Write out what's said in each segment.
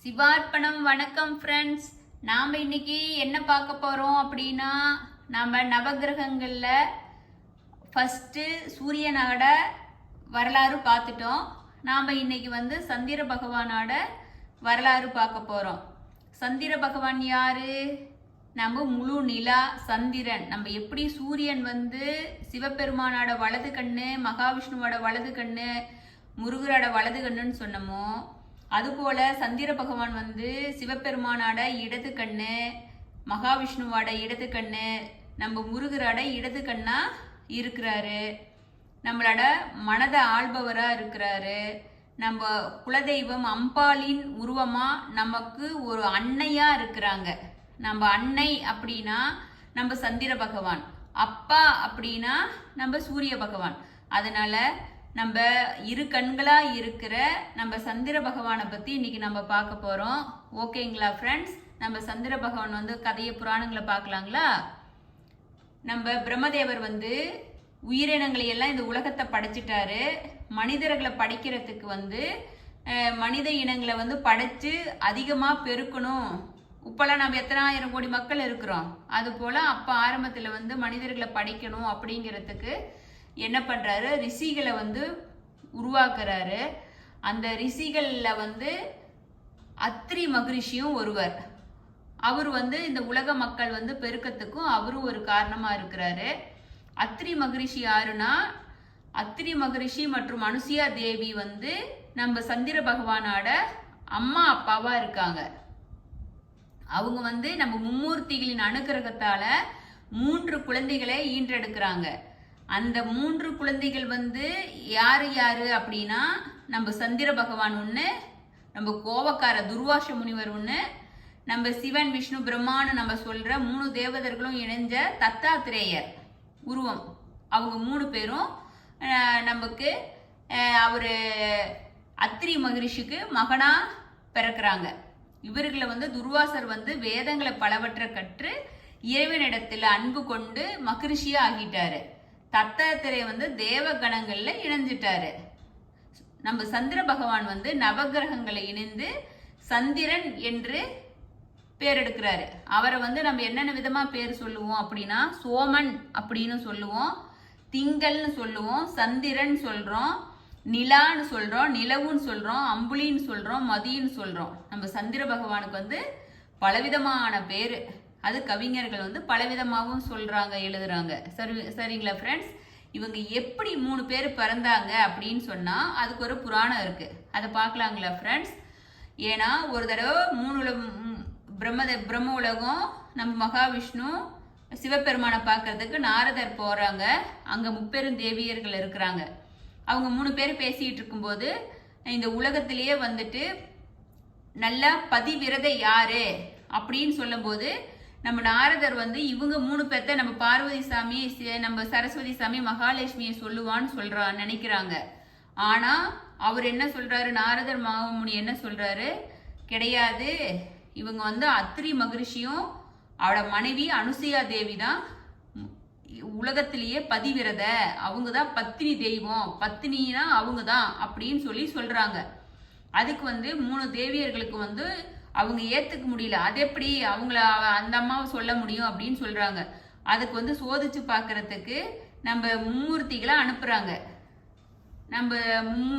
சிவார்ப்பணம். வணக்கம் ஃப்ரெண்ட்ஸ். நாம் இன்னைக்கு என்ன பார்க்க போகிறோம் அப்படின்னா, நம்ம நவகிரகங்களில் ஃபஸ்ட்டு சூரியனோட வரலாறு பார்த்துட்டோம். நாம் இன்னைக்கு சந்திர பகவானோட வரலாறு பார்க்க போகிறோம். சந்திர பகவான் யாரு? நம்ம முழு நிலா சந்திரன். நம்ம எப்படி சூரியன் சிவபெருமானோட வலது கண்ணு, மகாவிஷ்ணுவோட வலது கண்ணு, முருகரோட வலது கண்ணுன்னு சொன்னமோ, அதுபோல சந்திர பகவான் சிவபெருமானோட இடது கண்ணு, மகாவிஷ்ணுவோட இடது கண்ணு, நம்ம முருகரோட இடது கண்ணா இருக்கிறாரு. நம்மளோட மனதை ஆள்பவரா இருக்கிறாரு. நம்ம குலதெய்வம் அம்பாளின் உருவமா நமக்கு ஒரு அன்னையா இருக்கிறாங்க. நம்ம அன்னை அப்படின்னா நம்ம சந்திர பகவான், அப்பா அப்படின்னா நம்ம சூரிய பகவான். அதனால நம்ம இரு கண்களா இருக்கிற நம்ம சந்திர பகவானை பத்தி இன்னைக்கு நம்ம பார்க்க போறோம். ஓகேங்களா ஃப்ரெண்ட்ஸ்? நம்ம சந்திர பகவான் கதைய புராணங்களை பார்க்கலாங்களா? நம்ம பிரம்மதேவர் உயிரினங்களை எல்லாம் இந்த உலகத்தை படைச்சிட்டாரு. மனிதர்களை படைக்கிறதுக்கு மனித இனங்களை படைச்சு அதிகமா பெருக்கணும். இப்பெல்லாம் நம்ம எத்தனை ஆயிரம் கோடி மக்கள் இருக்கிறோம். அது போல அப்ப ஆரம்பத்துல மனிதர்களை படைக்கணும் அப்படிங்கிறதுக்கு என்ன பண்றாரு? ரிஷிகளை உருவாக்குறாரு. அந்த ரிஷிகள்ல அத்ரி மகரிஷியும் ஒருவர். அவர் இந்த உலக மக்கள் பெருக்கத்துக்கும் அவரும் ஒரு காரணமா இருக்கிறாரு. அத்ரி மகரிஷி யாருன்னா, அத்ரி மகரிஷி மற்றும் அனுசுயா தேவி நம்ம சந்திர பகவானோட அம்மா அப்பாவா இருக்காங்க. அவங்க நம்ம மும்மூர்த்திகளின் அனுகிரகத்தால 3 குழந்தைகளை ஈன்றெடுக்கிறாங்க. அந்த 3 குழந்தைகள் யாரு யாரு அப்படின்னா, நம்ம சந்திர பகவான் ஒண்ணு, நம்ம கோபக்கார துர்வாச முனிவர் ஒண்ணு, நம்ம சிவன் விஷ்ணு பிரம்மான்னு நம்ம சொல்ற 3 தேவதர்களும் இணைஞ்ச தத்தாத்திரேயர் உருவம். அவங்க 3 பேரும் நமக்கு அவரு அத்ரி மகரிஷிக்கு மகனா பிறக்கிறாங்க. இவர்களை துர்வாசர் வேதங்களை பலவற்றை கற்று இறைவனிடத்துல அன்பு கொண்டு மகரிஷியா ஆகிட்டாரு. தத்தாத்திரே தேவ கணங்கள்ல இணைஞ்சிட்டாரு. நம்ம சந்திர பகவான் நவகிரகங்களை இணைந்து சந்திரன் என்று பேர் எடுக்கிறாரு. அவரை நம்ம என்னென்ன விதமா பேர் சொல்லுவோம் அப்படின்னா, சோமன் அப்படின்னு சொல்லுவோம், திங்கள்னு சொல்லுவோம், சந்திரன் சொல்றோம், நிலான்னு சொல்றோம், நிலவுன்னு சொல்றோம், அம்புலின்னு சொல்றோம், மதின்னு சொல்றோம். நம்ம சந்திர பகவானுக்கு பலவிதமான பேரு. அது கவிஞர்கள் பலவிதமாகவும் சொல்றாங்க, எழுதுறாங்க. சரிங்களா ஃப்ரெண்ட்ஸ்? இவங்க எப்படி 3 பேர் பிறந்தாங்க அப்படின்னு சொன்னா அதுக்கு ஒரு புராணம் இருக்கு. அதை பார்க்கலாங்களா ஃப்ரெண்ட்ஸ்? ஏன்னா ஒரு தடவை பிரம்ம உலகம் நம்ம மகாவிஷ்ணு சிவபெருமானை பார்க்கறதுக்கு நாரதர் போறாங்க. அங்க 30 தேவியர்கள் இருக்கிறாங்க. அவங்க 3 பேர் பேசிட்டு இருக்கும்போது, இந்த உலகத்திலேயே நல்ல பதிவிரதை யாரு அப்படின்னு சொல்லும் போது, நம்ம நாரதர் இவங்க 3 பேர்த்த நம்ம பார்வதி சாமி, நம்ம சரஸ்வதி சாமி, மகாலட்சுமியை சொல்லுவான்னு நினைக்கிறாங்க. ஆனா அவர் என்ன சொல்றாரு? நாரதர் மகாமுனி என்ன சொல்றாரு? கிடையாது, இவங்க அத்ரி மகரிஷியும் அவட மனைவி அனுசுயா தேவி தான் உலகத்திலேயே பதிவிரத, அவங்கதான் பத்தினி தெய்வம், பத்தினினா அவங்கதான் அப்படின்னு சொல்றாங்க. அதுக்கு 3 தேவியர்களுக்கு அவங்க ஏத்துக்க முடியல. அது எப்படி அவங்கள அந்த அம்மாவை சொல்ல முடியும் அப்படின்னு சொல்றாங்க. அதுக்கு சோதிச்சு பார்க்கறதுக்கு நம்ம மும்மூர்த்திகளை அனுப்புறாங்க. நம்ம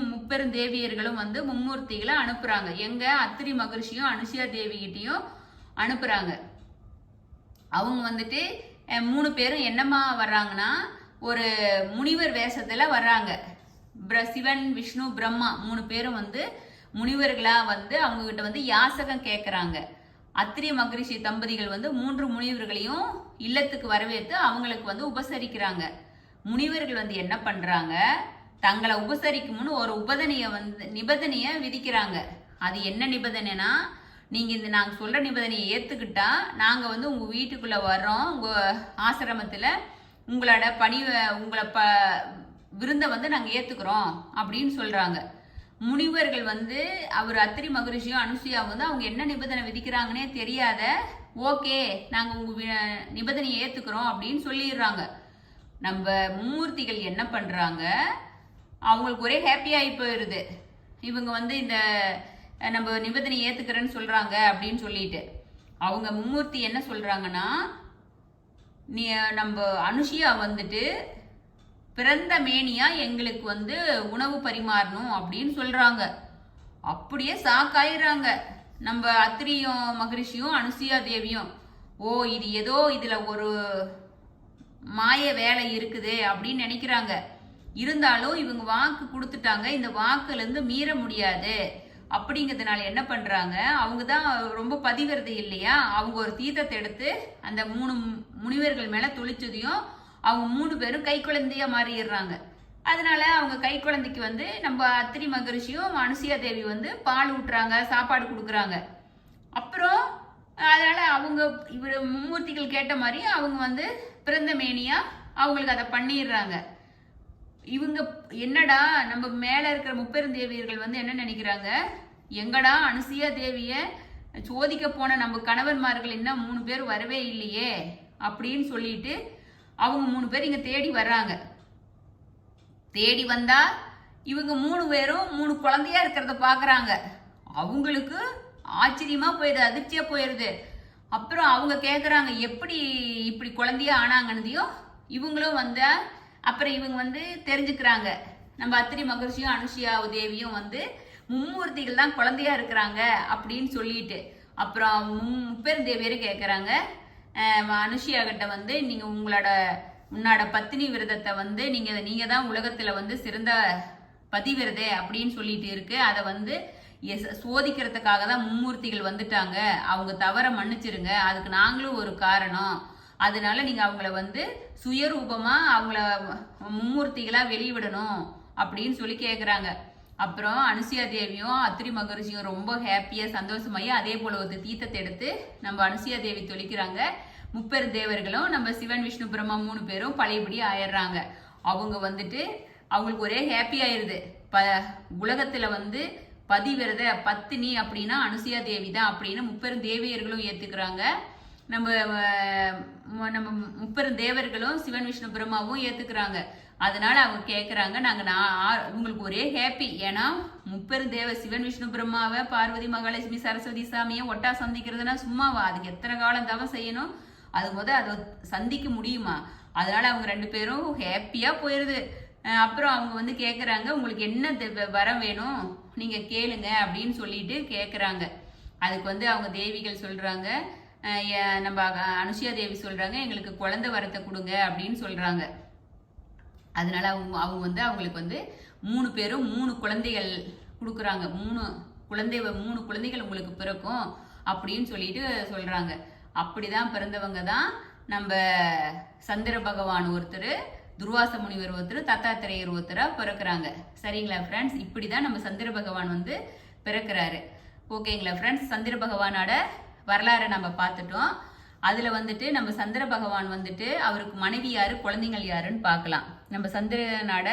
30 தேவியர்களும் மும்மூர்த்திகளை அனுப்புறாங்க. எங்க அத்ரி மகரிஷியும் அனுசுயா தேவி கிட்டையும் அனுப்புறாங்க. அவங்க 3 பேரும் என்னமா வர்றாங்கன்னா, ஒரு முனிவர் வேஷத்துல வர்றாங்க. சிவன் விஷ்ணு பிரம்மா 3 பேரும் முனிவர்களா அவங்க கிட்ட யாசகம் கேட்கறாங்க. அத்ரி மகரிஷி தம்பதிகள் 3 முனிவர்களையும் இல்லத்துக்கு வரவேற்று அவங்களுக்கு உபசரிக்கிறாங்க. முனிவர்கள் என்ன பண்றாங்க? தங்களை உபசரிக்கும் முன் ஒரு நிபந்தனைய விதிக்கிறாங்க. அது என்ன நிபந்தனைனா, நீங்க நாங்க சொல்ற நிபந்தனையை ஏத்துக்கிட்டா நாங்க உங்க வீட்டுக்குள்ள வர்றோம், உங்க ஆசிரமத்துல உங்களோட உங்களை விருந்த நாங்க ஏத்துக்கிறோம் அப்படின்னு சொல்றாங்க. முனிவர்கள் அவர் அத்ரி மகரிஷியும் அனுசுயாவும் அவங்க என்ன நிபந்தனை விதிக்கிறாங்கன்னே தெரியாத, ஓகே நாங்க உங்க நிபந்தனையை ஏத்துக்கிறோம் அப்படின்னு சொல்லிடுறாங்க. நம்ம மும்மூர்த்திகள் என்ன பண்றாங்க? அவங்களுக்கு ஒரே ஹாப்பியாகி போயிடுது. இவங்க இந்த நம்ம நிபந்தனை ஏத்துக்கிறேன்னு சொல்றாங்க அப்படின்னு சொல்லிட்டு அவங்க மும்மூர்த்தி என்ன சொல்றாங்கன்னா, நீ நம்ம அனுஷியா வந்துட்டு பிறந்த மேனியா எங்களுக்கு வந்து உணவு பரிமாறணும் அப்படின்னு சொல்றாங்க. அப்படியே சாக்காயிறாங்க நம்ம அத்திரியும் மகரிஷியும் அனுசுயா தேவியும். ஓ, இது ஏதோ இதுல ஒரு மாய வேலை இருக்குது அப்படின்னு நினைக்கிறாங்க. இருந்தாலும் இவங்க வாக்கு கொடுத்துட்டாங்க, இந்த வாக்குல இருந்து மீற முடியாது அப்படிங்கிறதுனால என்ன பண்றாங்க, அவங்க தான் ரொம்ப பதிவிரதை இல்லையா, அவங்க ஒரு தீர்த்தத்தை எடுத்து அந்த 3 முனிவர்கள் மேல தொளிச்சதையும் அவங்க 3 பேரும் கை குழந்தையா மாறிடுறாங்க. அதனால அவங்க கை குழந்தைக்கு வந்து நம்ம அத்திரி மகரிஷியும் அனுசுயா தேவி வந்து பால் ஊட்டுறாங்க, சாப்பாடு கொடுக்குறாங்க. அப்புறம் அதனால அவங்க இவர் மும்மூர்த்திகள் கேட்ட மாதிரி அவங்க வந்து பிறந்த மேனியா அவங்களுக்கு அதை பண்ணிடுறாங்க. இவங்க என்னடா நம்ம மேல இருக்கிற முப்பெருந்தேவியர்கள் வந்து என்ன நினைக்கிறாங்க, எங்கடா அனுசுயா தேவிய சோதிக்க போன நம்ம கணவன்மார்கள் இன்னும் 3 பேர் வரவே இல்லையே அப்படின்னு சொல்லிட்டு அவங்க 3 பேர் இங்க தேடி வர்றாங்க. தேடி வந்தா இவங்க 3 பேரும் 3 குழந்தையா இருக்கிறத பாக்குறாங்க. அவங்களுக்கு ஆச்சரியமா போயிடுது, அதிர்ச்சியா போயிடுது. அப்புறம் அவங்க கேக்குறாங்க எப்படி இப்படி குழந்தையா ஆனாங்கன்னதையும் இவங்களும் வந்து அப்புறம் இவங்க வந்து தெரிஞ்சுக்கிறாங்க, நம்ம அத்திரி மகரிஷியும் அனுசுயா தேவியும் வந்து மும்மூர்த்திகள் தான் குழந்தையா இருக்கிறாங்க அப்படின்னு சொல்லிட்டு. அப்புறம் முப்பெருந்தேவியரை கேட்குறாங்க, அனுசுயா கிட்ட வந்து நீங்க உன்னோட பத்தினி விரதத்தை வந்து நீங்க தான் உலகத்துல வந்து சிறந்த பதிவிரதே அப்படின்னு சொல்லிட்டு இருக்கு. அதை வந்து சோதிக்கிறதுக்காக தான் மும்மூர்த்திகள் வந்துட்டாங்க, அவங்க தவற மன்னிச்சிருங்க, அதுக்கு நாங்களும் ஒரு காரணம், அதனால நீங்க அவங்கள வந்து சுயரூபமா அவங்கள மும்மூர்த்திகளா வெளிவிடணும் அப்படின்னு சொல்லி கேக்குறாங்க. அப்புறம் அனுசுயா தேவியும் அத்திரி மகரிஷியும் ரொம்ப ஹாப்பியா சந்தோஷமாயி அதே போல ஒரு தீர்த்தத்தை எடுத்து நம்ம அனுசுயா தேவி தொளிக்கிறாங்க. முப்பெரு தேவர்களும் நம்ம சிவன் விஷ்ணு பிரம்மா 3 பேரும் பழையபடி ஆயிடுறாங்க. அவங்க வந்துட்டு அவங்களுக்கு ஒரே ஹாப்பி ஆயிருது. உலகத்துல வந்து பதிவிரத பத்தினி அப்படின்னா அனுசுயா தேவி தான் அப்படின்னு முப்பெரும் தேவியர்களும் ஏத்துக்கிறாங்க. நம்ம முப்பெரும் தேவர்களும் சிவன் விஷ்ணு பிரம்மாவும் ஏத்துக்கிறாங்க. அதனால அவங்க கேட்கறாங்க, உங்களுக்கு ஒரே ஹாப்பி, ஏன்னா முப்பெரும் தேவ சிவன் விஷ்ணு பிரம்மாவை பார்வதி மகாலட்சுமி சரஸ்வதி சாமியை ஒட்டா சந்திக்கிறதுனா சும்மாவா, அதுக்கு எத்தனை காலம் தவம் செய்யணும், அது அதை சந்திக்க முடியுமா, அதனால அவங்க 2 பேரும் ஹாப்பியா போயிருது. அப்புறம் அவங்க வந்து கேட்கறாங்க, உங்களுக்கு என்ன வரம் வேணும் நீங்க கேளுங்க அப்படின்னு சொல்லிட்டு கேட்கறாங்க. அதுக்கு வந்து அவங்க தேவிகள் சொல்றாங்க, நம்ம அனுசுயா தேவி சொல்றாங்க, எங்களுக்கு குழந்தை வரத்தை கொடுங்க அப்படின்னு சொல்றாங்க. அதனால அவங்க வந்து அவங்களுக்கு வந்து 3 பேரும் 3 குழந்தைகள் கொடுக்குறாங்க. 3 குழந்தைகள் உங்களுக்கு பிறக்கும் அப்படின்னு சொல்லிட்டு சொல்றாங்க. அப்படிதான் பிறந்தவங்க தான் நம்ம சந்திர பகவான் ஒருத்தர், துர்வாச முனிவர் ஒருத்தர், தத்தாத்திரேயர் ஒருத்தரா பிறக்கிறாங்க. சரிங்களா ஃப்ரெண்ட்ஸ், இப்படிதான் நம்ம சந்திர பகவான் வந்து பிறக்கிறாரு. ஓகேங்களா ஃப்ரெண்ட்ஸ், சந்திர பகவானோட வரலாறை நம்ம பார்த்துட்டோம். அதுல வந்துட்டு நம்ம சந்திர பகவான் வந்துட்டு அவருக்கு மனைவி யாரு, குழந்தைகள் யாருன்னு பார்க்கலாம். நம்ம சந்திரனோட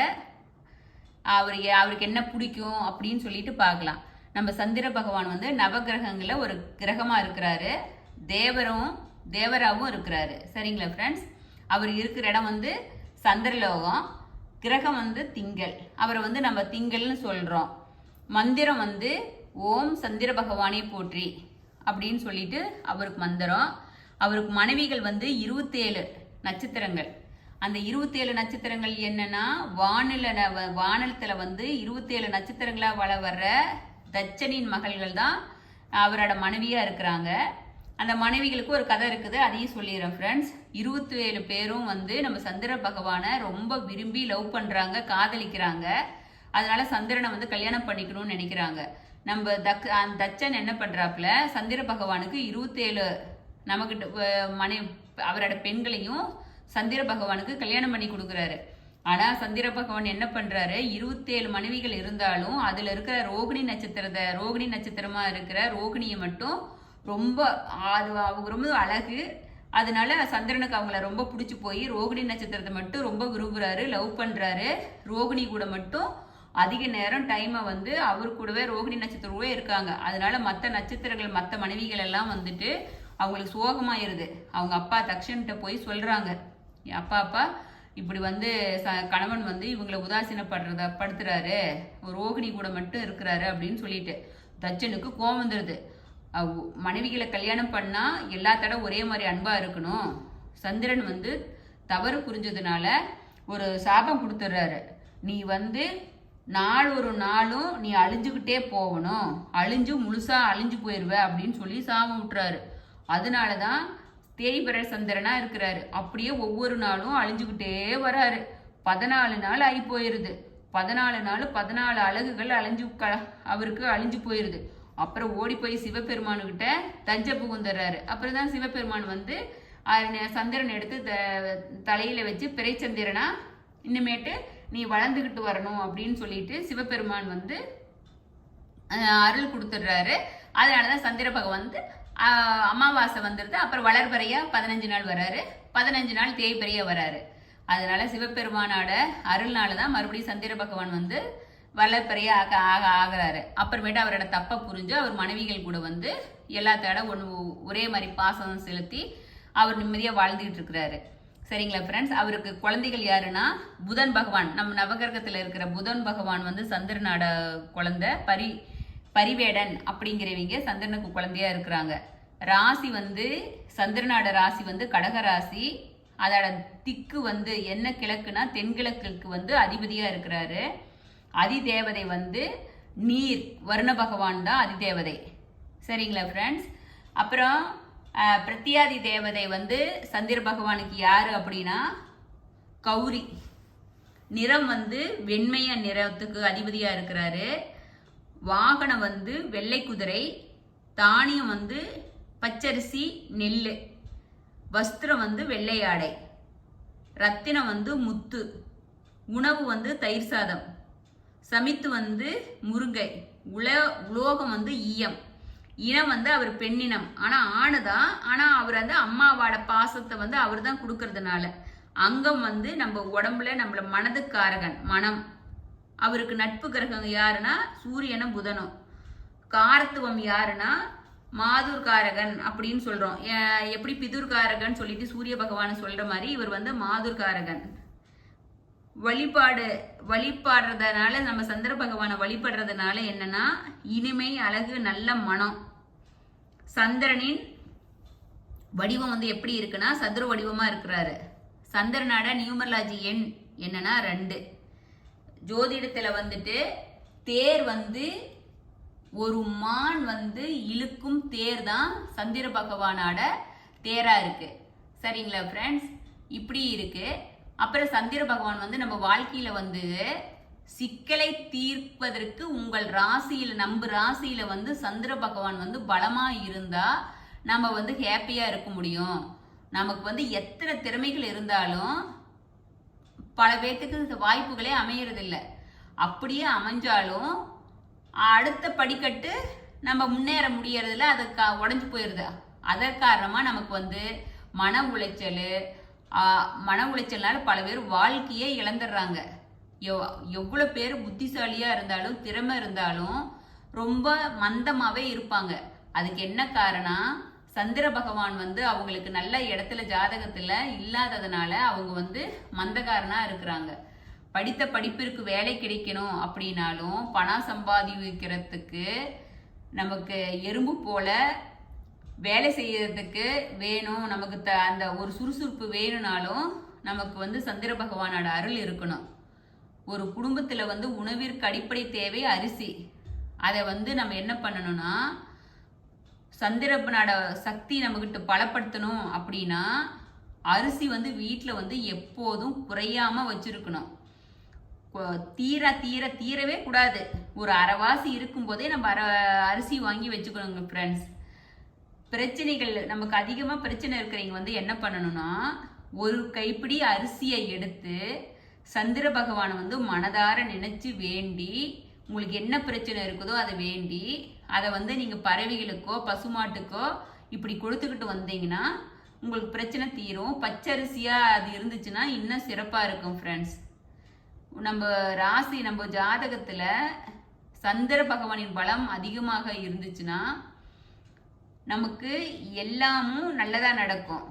அவருக்கு என்ன பிடிக்கும் அப்படின்னு சொல்லிட்டு பார்க்கலாம். நம்ம சந்திர பகவான் வந்து நவகிரகங்கள்ல ஒரு கிரகமா இருக்கிறாரு, தேவராவும் இருக்கிறாரு. சரிங்களா ஃப்ரெண்ட்ஸ், அவர் இருக்கிற இடம் வந்து சந்திரலோகம், கிரகம் வந்து திங்கள், அவரை வந்து நம்ம திங்கள்னு சொல்றோம். மந்திரம் வந்து ஓம் சந்திர பகவானே போற்றி அப்படின்னு சொல்லிட்டு அவருக்கு மந்திரம். அவருக்கு மனைவிகள் வந்து 27 நட்சத்திரங்கள். அந்த 27 நட்சத்திரங்கள் என்னன்னா, வானத்துல வந்து 27 நட்சத்திரங்களா வர்ற தச்சனின் மகள்கள் தான் அவரோட மனைவியா இருக்கிறாங்க. அந்த மனைவிகளுக்கு ஒரு கதை இருக்குது, அதையும் சொல்லிடுறேன் ஃப்ரெண்ட்ஸ். 27 பேரும் வந்து நம்ம சந்திர பகவானை ரொம்ப விரும்பி லவ் பண்றாங்க, காதலிக்கிறாங்க. அதனால சந்திரனை வந்து கல்யாணம் பண்ணிக்கணும்னு நினைக்கிறாங்க. நம்ம தச்சன் என்ன பண்றாப்புல, சந்திர பகவானுக்கு 27 நமக்கு அவரோட பெண்களையும் சந்திர பகவானுக்கு கல்யாணம் பண்ணி கொடுக்குறாரு. ஆனா சந்திர பகவான் என்ன பண்றாரு, 27 மனைவிகள் இருந்தாலும் அதுல இருக்கிற ரோகிணி நட்சத்திரமா இருக்கிற ரோகிணியை மட்டும் ரொம்ப அவங்க ரொம்ப அழகு, அதனால சந்திரனுக்கு அவங்கள ரொம்ப பிடிச்சி போய் ரோகிணி நட்சத்திரத்தை மட்டும் ரொம்ப விரும்புறாரு, லவ் பண்றாரு. ரோகிணி கூட மட்டும் அதிக நேரம் டைமை வந்து அவர் கூடவே ரோகிணி நட்சத்திரமே இருக்காங்க. அதனால மற்ற நட்சத்திரங்கள் மற்ற மனைவிகள் எல்லாம் வந்துட்டு அவங்களுக்கு சோகமாயிருது. அவங்க அப்பா தக்ஷன்கிட்ட போய் சொல்றாங்க, அப்பா இப்படி வந்து கணவன் வந்து இவங்களை உதாசீனப்படுத்துறாரு, ரோகிணி கூட மட்டும் இருக்கிறாரு அப்படின்னு சொல்லிட்டு தச்சனுக்கு கோவம் வந்துடுது. மனைவிகளை கல்யாணம் பண்ணா எல்லா தடவை ஒரே மாதிரி அன்பா இருக்கணும். சந்திரன் வந்து தவறு புரிஞ்சதுனால ஒரு சாபம் கொடுத்துட்றாரு. நீ வந்து நாள் ஒரு நாளும் நீ அழிஞ்சுக்கிட்டே போகணும், அழிஞ்சு முழுசா அழிஞ்சு போயிடுவ அப்படின்னு சொல்லி சாபம் விட்டுறாரு. அதனாலதான் தேய்பிறை சந்திரனா இருக்கிறாரு. அப்படியே ஒவ்வொரு நாளும் அழிஞ்சுக்கிட்டே வராரு. 14 நாள் ஆகி போயிருது. 14 நாள் 14 அழகுகள் அவருக்கு அழிஞ்சு போயிருது. அப்புறம் ஓடி போய் சிவபெருமானுக்கிட்ட தஞ்சை புகுந்துடுறாரு. அப்புறம் தான் சிவபெருமான் வந்து சந்திரன் எடுத்து தலையில வச்சு பிறைச்சந்திரனா இனிமேட்டு நீ வளர்ந்துக்கிட்டு வரணும் அப்படின்னு சொல்லிட்டு சிவபெருமான் வந்து அருள் கொடுத்துடுறாரு. அதனாலதான் சந்திர பகவான் வந்து அமாவாசை வந்துடுது. அப்புறம் வளர்பறையா 15 நாள் வராரு, 15 நாள் தேய்பிறையா வராரு. அதனால சிவபெருமானோட அருள்னாலதான் மறுபடியும் சந்திர பகவான் வந்து வளர்பறையா ஆகிறாரு. அப்புறமேட்டு அவரோட தப்பை புரிஞ்சு அவர் மனைவிகள் கூட வந்து எல்லாத்தோட ஒரே மாதிரி பாசம் செலுத்தி அவர் நிம்மதியா வாழ்ந்துகிட்டு இருக்கிறாரு. சரிங்களா ஃப்ரெண்ட்ஸ்? அவருக்கு குழந்தைகள் யாருன்னா புதன் பகவான், நம்ம நவகிரகத்துல இருக்கிற புதன் பகவான் வந்து சந்திரனோட குழந்தை பரிவேடன் அப்படிங்கிறவங்க சந்திரனுக்கு குழந்தையா இருக்கிறாங்க. ராசி வந்து சந்திரனோட ராசி வந்து கடக ராசி. அதோட திக்கு வந்து என்ன கிழக்குனா தென்கிழக்குக்கு வந்து அதிபதியா இருக்கிறாரு. அதிதேவதை வந்து நீர் வருண பகவான் தான் அதிதேவதை. சரிங்களா ஃப்ரெண்ட்ஸ்? அப்புறம் பிரத்யாதி தேவதை வந்து சந்திர பகவானுக்கு யாரு அப்படின்னா கௌரி. நிறம் வந்து வெண்மைய நிறத்துக்கு அதிபதியா இருக்கிறாரு. வாகனம் வந்து வெள்ளை குதிரை. தானியம் வந்து பச்சரிசி நெல். வஸ்திரம் வந்து வெள்ளை ஆடை. ரத்தினம் வந்து முத்து. உணவு வந்து தயிர் சாதம். சமித்து வந்து முருங்கை. உலோகம் வந்து ஈயம். இனம் வந்து அவர் பெண்ணினம். ஆனா ஆணுதான். ஆனா அவர் வந்து அம்மாவோட பாசத்தை வந்து அவர் தான் கொடுக்கறதுனால. அங்கம் வந்து நம்ம உடம்புல நம்மள மனதுக்காரகன் மனம். அவருக்கு நட்பு கிரகம் யாருன்னா சூரியனும் புதனும். காரத்துவம் யாருன்னா மாதுர்காரகன் அப்படின்னு சொல்றோம். எப்படி பிதுர்காரகன் சொல்லிட்டு சூரிய பகவான் சொல்ற மாதிரி இவர் வந்து மாதுர்காரகன். வழிபாடுறதுனால நம்ம சந்திர பகவானை வழிபடுறதுனால என்னன்னா இனிமை, அழகு, நல்ல மனம். சந்திரனின் வடிவம் வந்து எப்படி இருக்குன்னா சதுர வடிவமா இருக்கிறாரு. சந்திரனோட நியூமராலஜி எண் என்னன்னா 2. ஜோதிடத்துல வந்துட்டு தேர் வந்து ஒரு மான் வந்து இழுக்கும் தேர் தான் சந்திர பகவானோட தேரா இருக்கு. சரிங்களா ஃப்ரெண்ட்ஸ்? இப்படி இருக்கு. அப்புறம் சந்திர பகவான் வந்து நம்ம வாழ்க்கையில வந்து சிக்கலை தீர்ப்பதற்கு உங்கள் ராசியில நம்ம ராசியில வந்து சந்திர பகவான் வந்து பலமா இருந்தா நம்ம வந்து ஹாப்பியா இருக்க முடியும். நமக்கு வந்து எத்தனை திறமைகள் இருந்தாலும் பல பேர்த்துக்கு வாய்ப்புகளே அமையறதில்லை. அப்படியே அமைஞ்சாலும் அடுத்த படிக்கட்டு நம்ம முன்னேற முடியறதில்ல, அது உடஞ்சு போயிருது. அதன் காரணமா நமக்கு வந்து மன உளைச்சல்னால பல பேர் வாழ்க்கையே இழந்துடுறாங்க. எவ்வளவு பேர் புத்திசாலியா இருந்தாலும் திறமை இருந்தாலும் ரொம்ப மந்தமாவே இருப்பாங்க. அதுக்கு என்ன காரணம்? சந்திர பகவான் வந்து அவங்களுக்கு நல்ல இடத்துல ஜாதகத்துல இல்லாததுனால அவங்க வந்து மந்தகாரனா இருக்கிறாங்க. படித்த படிப்பிற்கு வேலை கிடைக்கணும் அப்படின்னாலும் பணம் சம்பாதிக்கிறதுக்கு நமக்கு எறும்பு போல வேலை செய்யறதுக்கு வேணும். நமக்கு அந்த ஒரு சுறுசுறுப்பு வேணும்னாலும் நமக்கு வந்து சந்திர பகவானோட அருள் இருக்கணும். ஒரு குடும்பத்துல வந்து உணவிற்கு அடிப்படை தேவை அரிசி. அதை வந்து நம்ம என்ன பண்ணணும்னா சந்திரப்பனோட சக்தி நம்மகிட்ட பலப்படுத்தணும் அப்படின்னா அரிசி வந்து வீட்டில் வந்து எப்போதும் குறையாம வச்சிருக்கணும். தீரவே கூடாது. ஒரு அரைவாசி இருக்கும் போதே நம்ம அரிசி வாங்கி வச்சுக்கணுங்க ஃப்ரெண்ட்ஸ். பிரச்சனைகள் நமக்கு அதிகமாக பிரச்சனை இருக்கிறவங்க வந்து என்ன பண்ணணும்னா ஒரு கைப்பிடி அரிசியை எடுத்து சந்திர பகவானை வந்து மனதார நினைச்சு வேண்டி உங்களுக்கு என்ன பிரச்சனை இருக்குதோ அதை வேண்டி அதை வந்து நீங்க பறவைகளுக்கோ பசுமாட்டுக்கோ இப்படி கொடுத்துக்கிட்டு வந்தீங்கன்னா உங்களுக்கு பிரச்சனை தீரும். பச்சரிசியா அது இருந்துச்சுன்னா இன்னும் சிறப்பா இருக்கும் ஃப்ரெண்ட்ஸ். நம்ம ராசி நம்ம ஜாதகத்துல சந்திர பகவானின் பலம் அதிகமாக இருந்துச்சுன்னா நமக்கு எல்லாமும் நல்லதா நடக்கும்.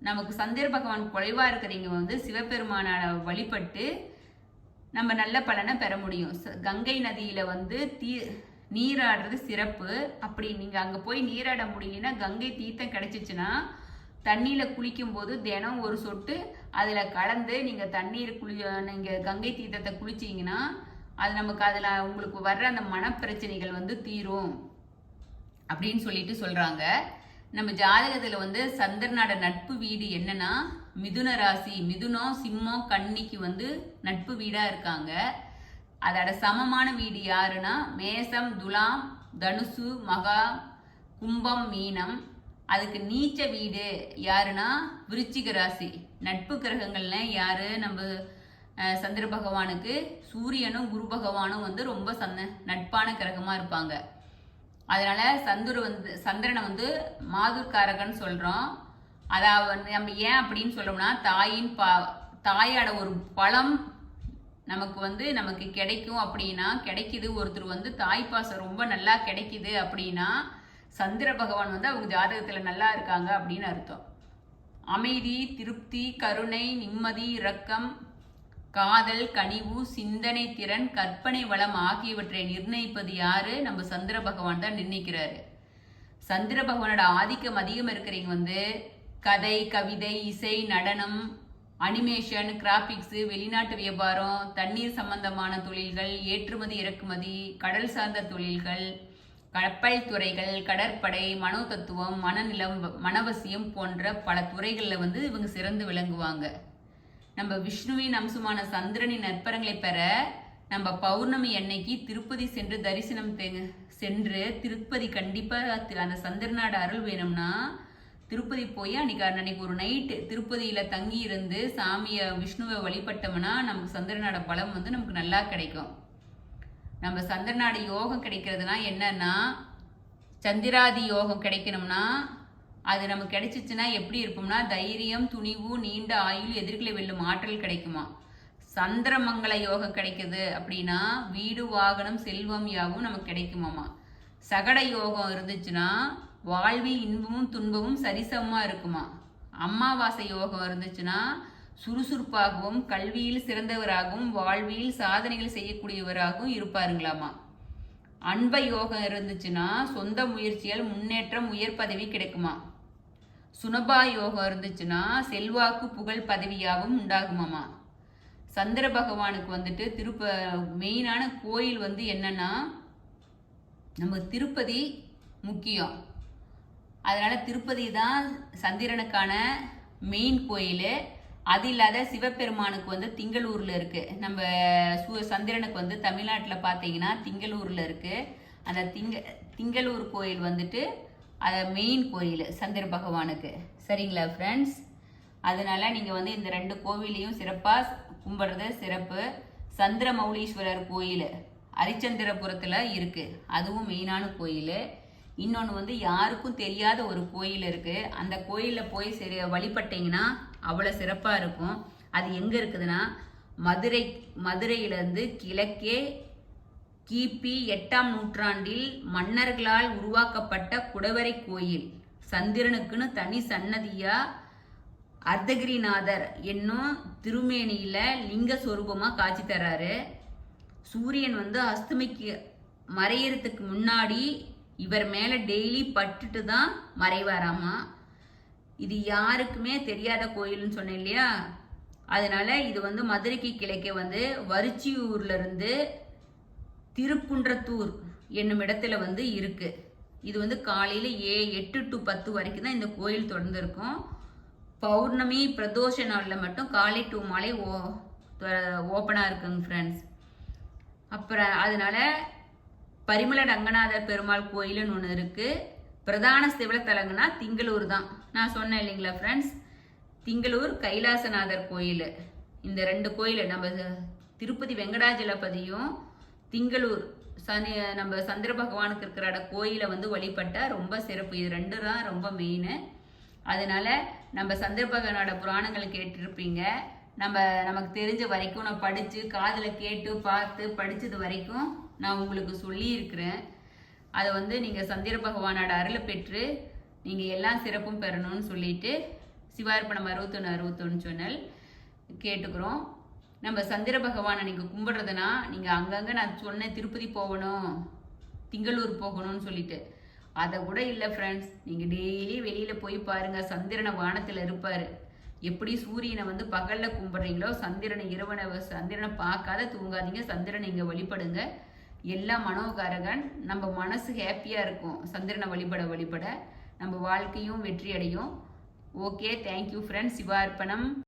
நமக்கு சந்திர பகவான் குறைவா இருக்கிறவங்க வந்து சிவபெருமான வழிபட்டு நம்ம நல்ல பலனை பெற முடியும். கங்கை நதியில வந்து நீராடுறது சிறப்பு. அப்படி நீங்கள் அங்கே போய் நீராட முடியலன்னா கங்கை தீர்த்தம் கிடைச்சிச்சுன்னா தண்ணியில் குளிக்கும்போது தினம் ஒரு சொட்டு அதில் கலந்து நீங்கள் நீங்கள் கங்கை தீர்த்தத்தை குளிச்சிங்கன்னா அது நமக்கு அதில் உங்களுக்கு வர்ற அந்த மனப்பிரச்சனைகள் வந்து தீரும் அப்படின்னு சொல்லிட்டு சொல்கிறாங்க. நம்ம ஜாதகத்தில் வந்து சந்திரனோட நட்பு வீடு என்னன்னா மிதுன ராசி. மிதுனம், சிம்மம், கன்னிக்கு வந்து நட்பு வீடாக இருக்காங்க. அதோட சமமான வீடு யாருன்னா மேசம், துலாம், தனுசு, மகா, கும்பம், மீனம். அதுக்கு நீச்ச வீடு யாருன்னா விருச்சிக ராசி. நட்பு கிரகங்கள்ல யாரு நம்ம சந்திர பகவானுக்கு சூரியனும் குரு பகவானும் வந்து ரொம்ப நட்பான கிரகமா இருப்பாங்க. அதனால சந்திரனை வந்து மாதுர்காரகன்னு சொல்றோம். அதாவது நம்ம ஏன் அப்படின்னு சொல்றோம்னா தாயோட ஒரு பலம் நமக்கு கிடைக்கும் அப்படின்னா கிடைக்குது. ஒருத்தர் வந்து தாய்ப்பாசம் ரொம்ப நல்லா கிடைக்குது அப்படின்னா சந்திர பகவான் வந்து அவங்க ஜாதகத்துல நல்லா இருக்காங்க அப்படின்னு அர்த்தம். அமைதி, திருப்தி, கருணை, நிம்மதி, இரக்கம், காதல், கனிவு, சிந்தனை திறன், கற்பனை வளம் ஆகியவற்றை நிர்ணயிப்பது யாரு? நம்ம சந்திர பகவான் தான் நிர்ணயிக்கிறாரு. சந்திர பகவானோட ஆதிக்கம் அதிகம் இருக்கிறவங்க வந்து கதை, கவிதை, இசை, நடனம், அனிமேஷன், கிராபிக்ஸ், வெளிநாட்டு வியாபாரம், தண்ணீர் சம்பந்தமான தொழில்கள், ஏற்றுமதி இறக்குமதி, கடல் சார்ந்த தொழில்கள், கப்பல் துறைகள், கடற்படை, மனோ தத்துவம், மனநிலம், மனவசியம் போன்ற பல துறைகளில் வந்து இவங்க சிறந்து விளங்குவாங்க. நம்ம விஷ்ணுவின் அம்சமான சந்திரனின் நற்பரங்களை பெற நம்ம பௌர்ணமி அன்னைக்கு திருப்பதி சென்று தரிசனம் சென்று திருப்பதி கண்டிப்பாக அந்த சந்திரனாட அருள் வேணும்னா திருப்பதி போய் அன்னைக்கு ஒரு நைட்டு திருப்பதியில் தங்கி இருந்து சாமியை விஷ்ணுவை வழிபட்டோம்னா நமக்கு சந்திரனாட பலம் வந்து நமக்கு நல்லா கிடைக்கும். நம்ம சந்திரனாட யோகம் கிடைக்கிறதுனா என்னன்னா சந்திராதி யோகம் கிடைக்கணும்னா அது நமக்கு கிடைச்சிச்சுன்னா எப்படி இருப்போம்னா தைரியம், துணிவு, நீண்ட ஆயுள், எதிர்களை வெல்லும் ஆற்றல் கிடைக்குமா. சந்திரமங்கல யோகம் கிடைக்குது அப்படின்னா வீடு, வாகனம், செல்வம் யாவும் நமக்கு கிடைக்குமாமா. சகட யோகம் இருந்துச்சுன்னா வாழ்வில் இன்பமும் துன்பமும் சரிசமமா இருக்குமா. அமாவாசை யோகம் இருந்துச்சுன்னா சுறுசுறுப்பாகவும் கல்வியில் சிறந்தவராகவும் வாழ்வில் சாதனைகள் செய்யக்கூடியவராகவும் இருப்பாருங்களாமா. அன்ப யோகம் இருந்துச்சுன்னா சொந்த முயற்சியால் முன்னேற்றம், உயர் பதவி கிடைக்குமா. சுனபா யோகம் இருந்துச்சுன்னா செல்வாக்கு, புகழ், பதவியாகவும் உண்டாகுமாமா. சந்திர பகவானுக்கு வந்துட்டு மெயினான கோயில் வந்து என்னன்னா நம்ம திருப்பதி முக்கியம். அதனால திருப்பதி தான் சந்திரனுக்கான மெயின் கோயில். அது இல்லாத சிவபெருமானுக்கு வந்து திங்களூர்ல இருக்கு. நம்ம சந்திரனுக்கு வந்து தமிழ்நாட்டில் பார்த்தீங்கன்னா திங்களூர்ல இருக்கு. அந்த திங்களூர் கோயில் வந்துட்டு அது மெயின் கோயில் சந்திர பகவானுக்கு. சரிங்களா ஃப்ரெண்ட்ஸ்? அதனால நீங்கள் வந்து இந்த 2 கோவிலையும் சிறப்பாக கும்பிட்றது சிறப்பு. சந்திர மௌலீஸ்வரர் கோயில் ஹரிச்சந்திரபுரத்தில் இருக்கு. அதுவும் மெயினான கோயில். இன்னொன்று வந்து யாருக்கும் தெரியாத ஒரு கோயில் இருக்கு. அந்த கோயிலில் போய் வழிபட்டீங்கன்னா அவ்வளோ சிறப்பாக இருக்கும். அது எங்கே இருக்குதுன்னா மதுரையிலேருந்து கிழக்கே கிபி 8ஆம் நூற்றாண்டில் மன்னர்களால் உருவாக்கப்பட்ட குடவரை கோயில். சந்திரனுக்குன்னு தனி சன்னதியா அர்த்தகிரிநாதர் என்னும் திருமேனியில லிங்க சொரூபமா காட்சி தர்றாரு. சூரியன் வந்து அஸ்தமிக்கு மறையறதுக்கு முன்னாடி இவர் மேல டெய்லி பட்டுட்டு தான் மறைவாராமா. இது யாருக்குமே தெரியாத கோயில்னு சொன்னேன் இல்லையா. அதனால இது வந்து மதுரைக்கு கிழக்கே வந்து வரிச்சியூர்ல இருந்து திருக்குன்றத்தூர் என்னும் இடத்துல வந்து இருக்கு. இது வந்து காலையில 8 to 10 வரைக்கும் தான் இந்த கோயில் தொடர்ந்து இருக்கும். பௌர்ணமி பிரதோஷ நாளில் மட்டும் காலை டு மாலை ஓப்பனாக இருக்குங்க ஃப்ரெண்ட்ஸ். அப்புறம் அதனால பரிமள ரங்கநாதர் பெருமாள் கோயிலுன்னு ஒன்று இருக்கு. பிரதான சிவத்தலங்கன்னா திங்களூர் தான். நான் சொன்னேன் இல்லைங்களா ஃப்ரெண்ட்ஸ், திங்களூர் கைலாசநாதர் கோயில். இந்த 2 கோயில் நம்ம திருப்பதி வெங்கடாஜலபதியும் திங்களூர் நம்ம சந்திர பகவானுக்கு இருக்கிற கோயிலை வந்து வழிபட்டா ரொம்ப சிறப்பு. இது 2 தான் ரொம்ப மெயின். அதனால நம்ம சந்திர பகவானோட புராணங்கள் கேட்டிருப்பீங்க. நமக்கு தெரிஞ்ச வரைக்கும் நான் படித்து காதில் கேட்டு பார்த்து படித்தது வரைக்கும் நான் உங்களுக்கு சொல்லியிருக்கிறேன். அதை வந்து நீங்கள் சந்திர பகவானோட அருளை பெற்று நீங்கள் எல்லா சிறப்பும் பெறணும்னு சொல்லிட்டு சிவார்ப்பணம் 61 சேனல் கேட்டுக்கிறோம். நம்ம சந்திர பகவானை நீங்கள் கும்பிட்றதுனா நீங்கள் அங்கங்கே நான் சொன்ன திருப்பதி போகணும், திங்களூர் போகணும்னு சொல்லிட்டு. அதை கூட இல்லை ஃப்ரெண்ட்ஸ். நீங்கள் டெய்லி வெளியில் போய் பாருங்கள், சந்திரனை வானத்தில் இருப்பார். எப்படி சூரியனை வந்து பகலில் கும்பிட்றீங்களோ சந்திரனை சந்திரனை பார்க்காத தூங்காதீங்க, சந்திரனை இங்கே வழிபடுங்க. எல்லாம் மனோகாரகன். நம்ம மனசு ஹாப்பியாக இருக்கும் சந்திரனை வழிபட நம்ம வாழ்க்கையும் வெற்றி அடையும். Okay, thank you friends. சிவார்ப்பணம்.